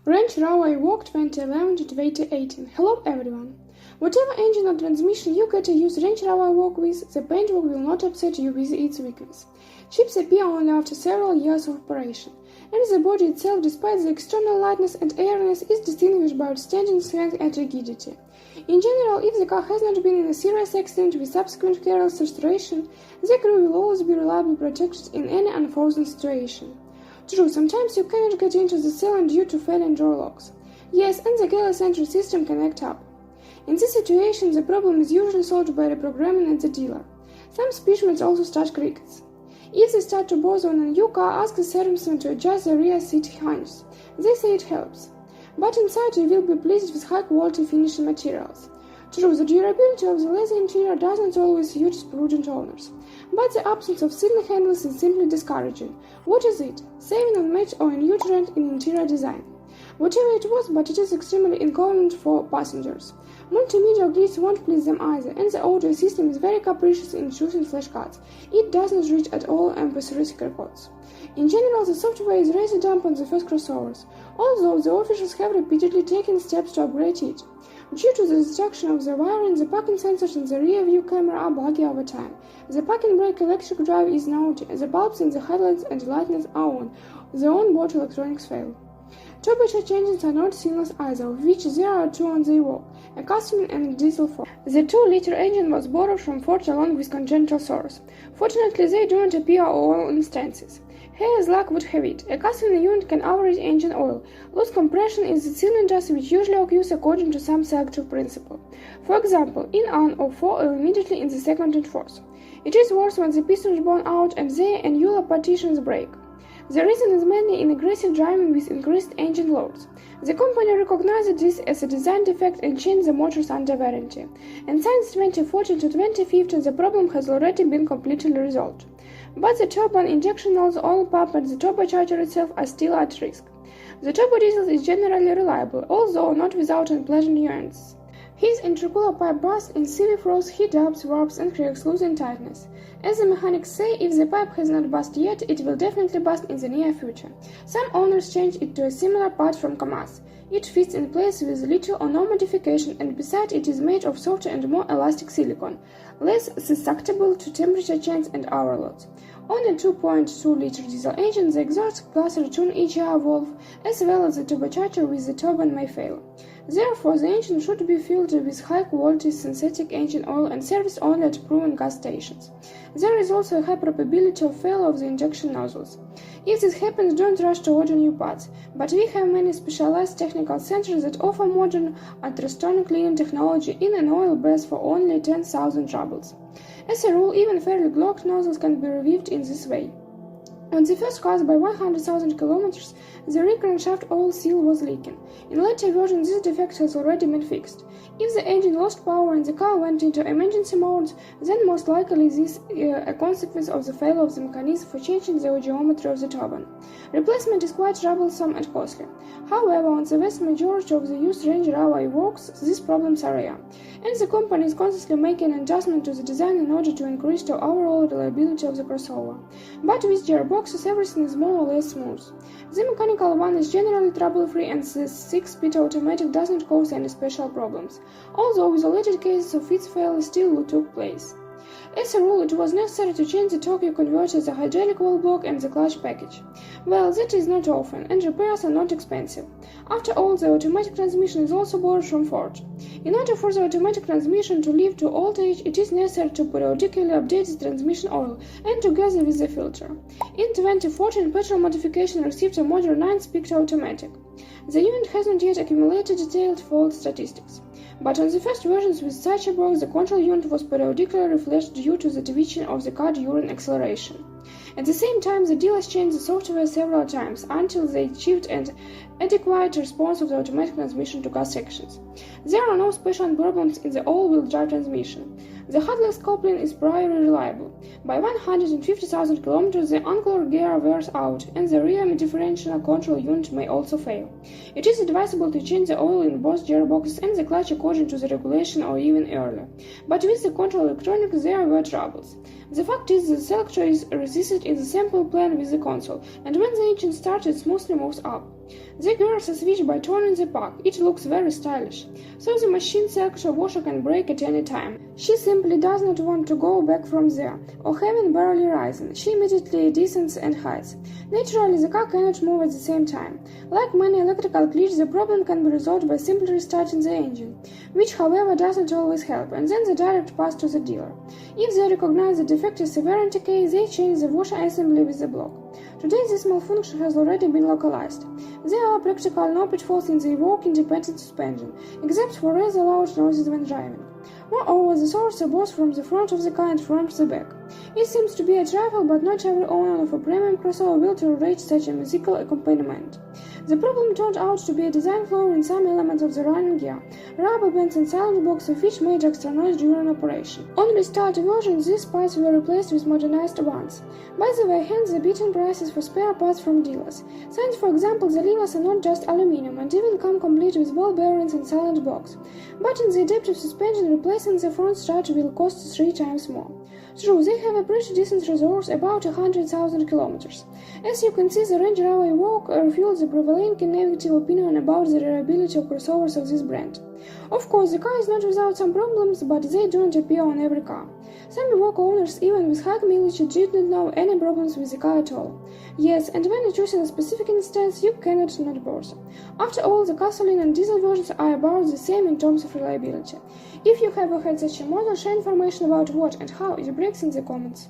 Range Rover Evoque 2011 to 2018. Hello everyone! Whatever engine or transmission you get to use Range Rover Evoque with, the paintwork will not upset you with its weakness. Chips appear only after several years of operation, and the body itself, despite the external lightness and airiness, is distinguished by outstanding strength and rigidity. In general, if the car has not been in a serious accident with subsequent careless restoration, the crew will always be reliably protected in any unforeseen situation. True, sometimes you cannot get into the salon due to failing door locks. Yes, and the keyless entry system can act up. In this situation, the problem is usually solved by reprogramming at the dealer. Some specimens also start crickets. If they start to bother on a new car, ask the salesman to adjust the rear seat hinges. They say it helps. But inside you will be pleased with high-quality finishing materials. True, the durability of the leather interior doesn't always suit prudent owners, but the absence of silly handles is simply discouraging. What is it? Saving on match or a new trend in interior design? Whatever it was, but it is extremely inconvenient for passengers. Multimedia grids won't please them either, and the audio system is very capricious in choosing flashcards. It does not reach at all MP3 records. In general, the software is rather dumb on the first crossovers, although the officials have repeatedly taken steps to upgrade it. Due to the destruction of the wiring, the parking sensors in the rear view camera are buggy over time. The parking brake electric drive is naughty, the bulbs in the headlights and lightness are on, the on-board electronics fail. Turbocharged engines are not seamless either, of which there are two on the Evoque, a custom and a diesel 4. The 2-liter engine was borrowed from Ford along with congenital source. Fortunately, they do not appear on all instances. Here as luck would have it, a custom unit can average engine oil, lose compression in the cylinders, which usually occurs according to some selective principle. For example, in on or 4 or immediately in the second and fourth. It is worse when the pistons burn out and their annular partitions break. The reason is mainly in aggressive driving with increased engine loads. The company recognized this as a design defect and changed the motors under warranty. And since 2014 to 2015, the problem has already been completely resolved. But the turbine injection nozzles, oil pump, and the turbocharger itself are still at risk. The turbo diesel is generally reliable, although not without unpleasant nuances. His intercooler pipe bursts in silly frost, heat ups, warps, and cracks losing tightness. As the mechanics say, if the pipe has not burst yet, it will definitely burst in the near future. Some owners change it to a similar part from Kamaz. It fits in place with little or no modification, and besides it is made of softer and more elastic silicone, less susceptible to temperature change and overloads. On a 2.2-liter diesel engine, the exhaust gas return EGR valve, as well as the turbocharger with the turbine, may fail. Therefore, the engine should be filled with high-quality synthetic engine oil and serviced only at proven gas stations. There is also a high probability of failure of the injection nozzles. If this happens, don't rush to order new parts, but we have many specialized technical centers that offer modern ultrasonic cleaning technology in an oil bath for only 10,000 rubles. As a rule, even fairly clogged nozzles can be reviewed in this way. On the first cars by 100,000 kilometers, the rear crankshaft oil seal was leaking. In later versions, this defect has already been fixed. If the engine lost power and the car went into emergency mode, then most likely this is a consequence of the failure of the mechanism for changing the geometry of the turbine. Replacement is quite troublesome and costly. However, on the vast majority of the used Range Rover Evoques, these problems are rare, and the company is constantly making an adjustment to the design in order to increase the overall reliability of the crossover. But with gearboxes, everything is more or less smooth. The mechanical one is generally trouble-free, and the 6-speed automatic doesn't cause any special problems, although isolated cases of its failure still took place. As a rule, it was necessary to change the torque converter, the hydraulic wheel block, and the clutch package. Well, that is not often, and repairs are not expensive. After all, the automatic transmission is also borrowed from Ford. In order for the automatic transmission to live to old age, it is necessary to periodically update the transmission oil and together with the filter. In 2014, petrol modification received a modern 9-speed automatic. The unit has not yet accumulated detailed fault statistics. But on the first versions with such a box, the control unit was periodically refreshed due to the twitching of the car during acceleration. At the same time, the dealers changed the software several times until they achieved an adequate response of the automatic transmission to gas sections. There are no special problems in the all-wheel drive transmission. The headless coupling is primarily reliable. By 150,000 km, the angular gear wears out, and the rear differential control unit may also fail. It is advisable to change the oil in both gearboxes and the clutch according to the regulation or even earlier. But with the control electronics, there were troubles. The fact is that the selector is resisted in the sample plan with the console, and when the engine starts, it smoothly moves up. The gears are switched by turning the puck. It looks very stylish. So the machine's extra washer can break at any time. She simply does not want to go back from there, or having barely risen, she immediately descends and hides. Naturally, the car cannot move at the same time. Like many electrical glitches, the problem can be resolved by simply restarting the engine, which however doesn't always help, and then the direct pass to the dealer. If they recognize the defect is a warranty case, they change the washer assembly with the block. Today this malfunction has already been localized. There are practically no pitfalls in the Evoque independent suspension, except for rather loud noises when driving. Moreover, the source is both from the front of the car and from the back. It seems to be a trifle, but not every owner of a premium crossover will tolerate such a musical accompaniment. The problem turned out to be a design flaw in some elements of the running gear, rubber bands and silent box of which made extra noise during operation. On restarted versions, these parts were replaced with modernized ones. By the way, hence the beaten prices for spare parts from dealers. Since, for example, the levers are not just aluminum and even come complete with ball bearings and silent box. But in the adaptive suspension, replacing the front strut will cost 3 times more. True, they have a pretty decent resource, about 100,000 kilometers. As you can see, the Range Rover Evoque refuels the prevalent negative opinion about the reliability of crossovers of this brand. Of course, the car is not without some problems, but they don't appear on every car. Some Evoque owners, even with high mileage, did not know any problems with the car at all. Yes, and when choosing a specific instance, you cannot not bother. After all, the gasoline and diesel versions are about the same in terms of reliability. If you have had such a model, share information about what and how it breaks in the comments.